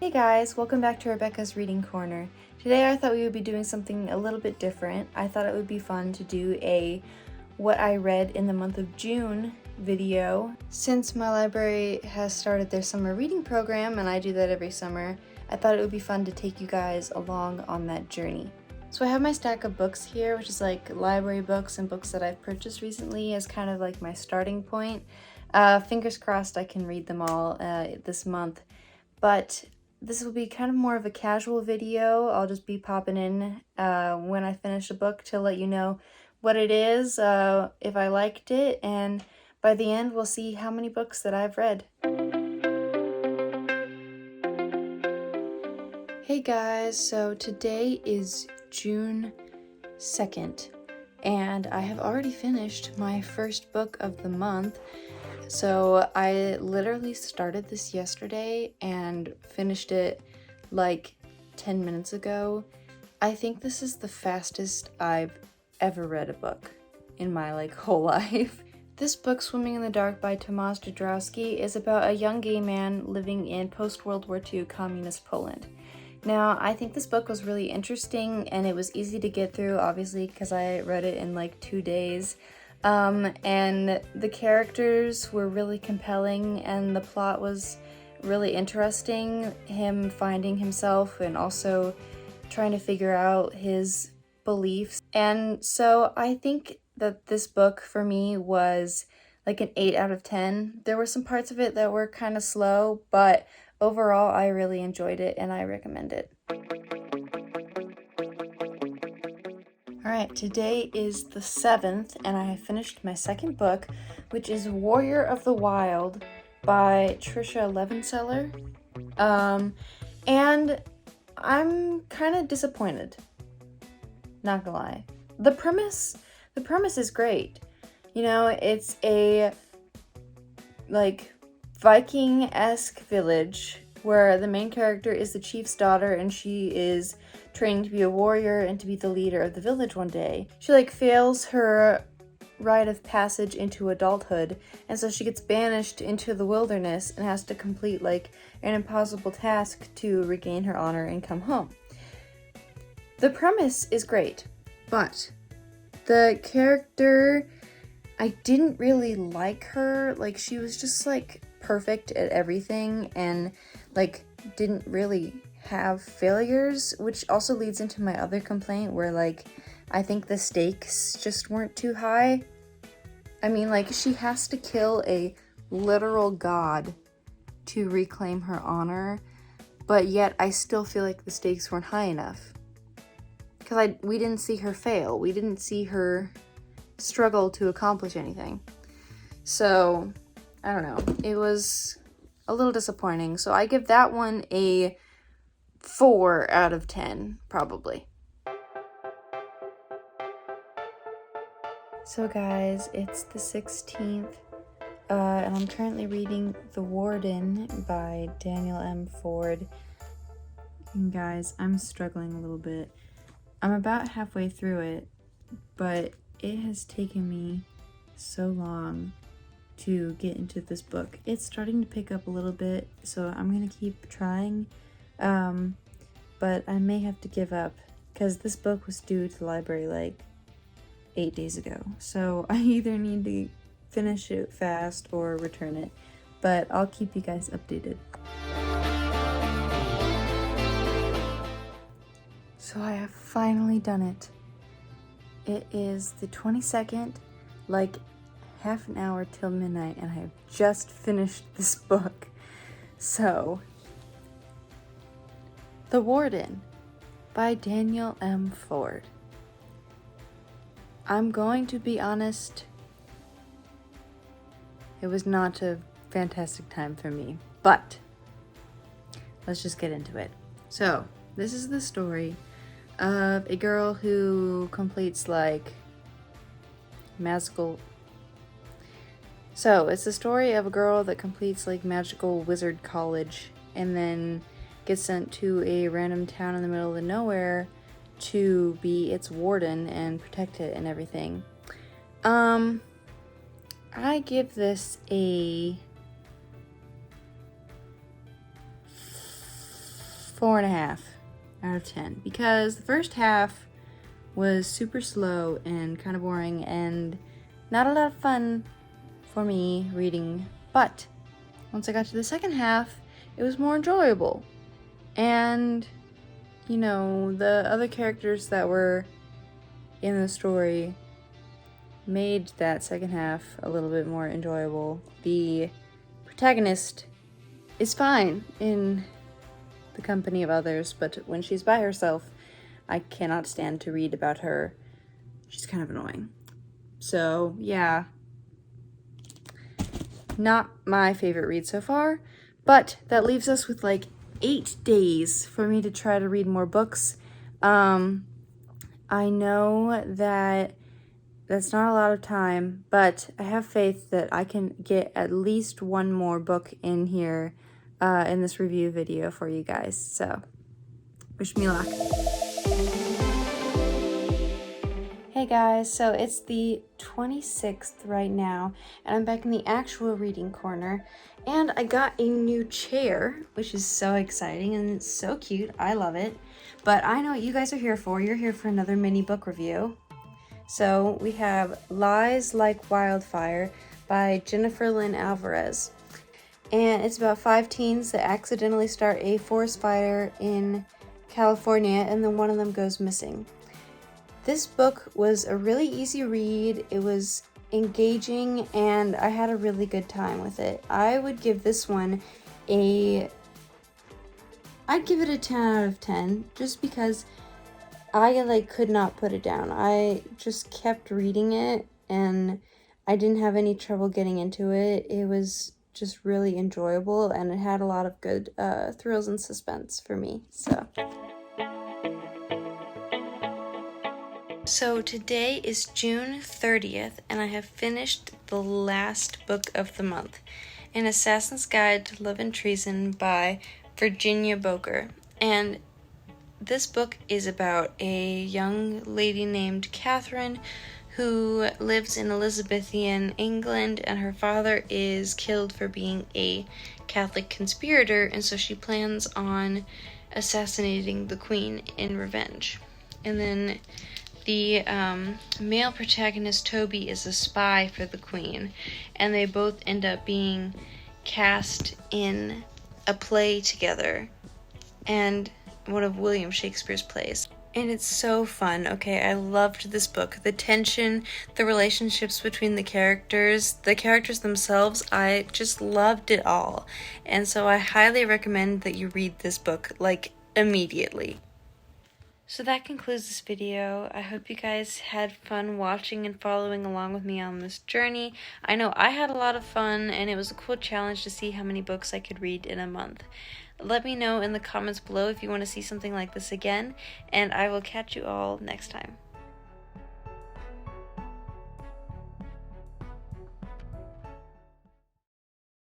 Hey guys, welcome back to Rebekah's Reading Corner. Today I thought we would be doing something a little bit different. I thought it would be fun to do a what I read in the month of June video. Since my library has started their summer reading program and I do that every summer, I thought it would be fun to take you guys along on that journey. So I have my stack of books here, which is like library books and books that I've purchased recently as kind of like my starting point. Fingers crossed I can read them all this month. But this will be kind of more of a casual video. I'll just be popping in when I finish a book to let you know what it is, if I liked it, and by the end we'll see how many books that I've read. Hey guys, so today is June 2nd, and I have already finished my first book of the month. So I literally started this yesterday and finished it like 10 minutes ago. I think this is the fastest I've ever read a book in my whole life. This book, Swimming in the Dark by Tomasz Jodorowsky, is about a young gay man living in post-World War II communist Poland. Now, I think this book was really interesting and it was easy to get through, obviously, because I read it in like 2 days. And the characters were really compelling and the plot was really interesting. Him finding himself and also trying to figure out his beliefs. And so I think that this book for me was like an 8 out of 10. There were some parts of it that were kind of slow, but overall I really enjoyed it and I recommend it. Alright, today is the 7th, and I have finished my second book, which is Warrior of the Wild by Trisha Levenseller. And I'm kind of disappointed. Not gonna lie. The premise is great. You know, it's a Viking-esque village where the main character is the chief's daughter and she is training to be a warrior and to be the leader of the village one day. She fails her rite of passage into adulthood, and so she gets banished into the wilderness and has to complete an impossible task to regain her honor and come home. The premise is great, but the character, I didn't really like her. She was just perfect at everything and didn't really have failures, which also leads into my other complaint where I think the stakes just weren't too high. I mean, she has to kill a literal god to reclaim her honor, but yet I still feel like the stakes weren't high enough. Because we didn't see her fail. We didn't see her struggle to accomplish anything. So, I don't know. It was a little disappointing. So I give that one a 4 out of 10, probably. So guys, it's the 16th, and I'm currently reading The Warden by Daniel M. Ford. And guys, I'm struggling a little bit. I'm about halfway through it, but it has taken me so long to get into this book. It's starting to pick up a little bit, so I'm gonna keep trying. But I may have to give up because this book was due to the library 8 days ago. So I either need to finish it fast or return it, but I'll keep you guys updated. So I have finally done it. It is the 22nd, half an hour till midnight, and I have just finished this book. So, The Warden by Daniel M. Ford. I'm going to be honest, it was not a fantastic time for me, but let's just get into it. So, this is the story of a girl who completes magical. So, it's the story of a girl that completes magical wizard college and then gets sent to a random town in the middle of nowhere to be its warden and protect it and everything. I give this a 4.5 out of 10 because the first half was super slow and kind of boring and not a lot of fun for me reading, but once I got to the second half, it was more enjoyable. And, you know, the other characters that were in the story made that second half a little bit more enjoyable. The protagonist is fine in the company of others, but when she's by herself, I cannot stand to read about her. She's kind of annoying. So, yeah. Not my favorite read so far, but that leaves us with like 8 days for me to try to read more books. I know that that's not a lot of time, but I have faith that I can get at least one more book in here in this review video for you guys. So, wish me luck. Hey guys, so it's the 26th right now, and I'm back in the actual reading corner, and I got a new chair, which is so exciting, and it's so cute. I love it. But I know what you guys are here for. You're here for another mini book review. So we have Lies Like Wildfire by Jennifer Lynn Alvarez. And it's about 5 teens that accidentally start a forest fire in California, and then one of them goes missing. This book was a really easy read. It was engaging, and I had a really good time with it. I would give this one I'd give it a 10 out of 10, just because I could not put it down. I just kept reading it, and I didn't have any trouble getting into it. It was just really enjoyable, and it had a lot of good thrills and suspense for me. So today is June 30th, and I have finished the last book of the month, An Assassin's Guide to Love and Treason by Virginia Boker. And this book is about a young lady named Catherine who lives in Elizabethan England, and her father is killed for being a Catholic conspirator, and so she plans on assassinating the queen in revenge. And then the male protagonist, Toby, is a spy for the queen, and they both end up being cast in a play together, and one of William Shakespeare's plays. And it's so fun. Okay, I loved this book. The tension, the relationships between the characters themselves, I just loved it all. And so I highly recommend that you read this book, immediately. So that concludes this video. I hope you guys had fun watching and following along with me on this journey. I know I had a lot of fun, and it was a cool challenge to see how many books I could read in a month. Let me know in the comments below if you want to see something like this again, and I will catch you all next time.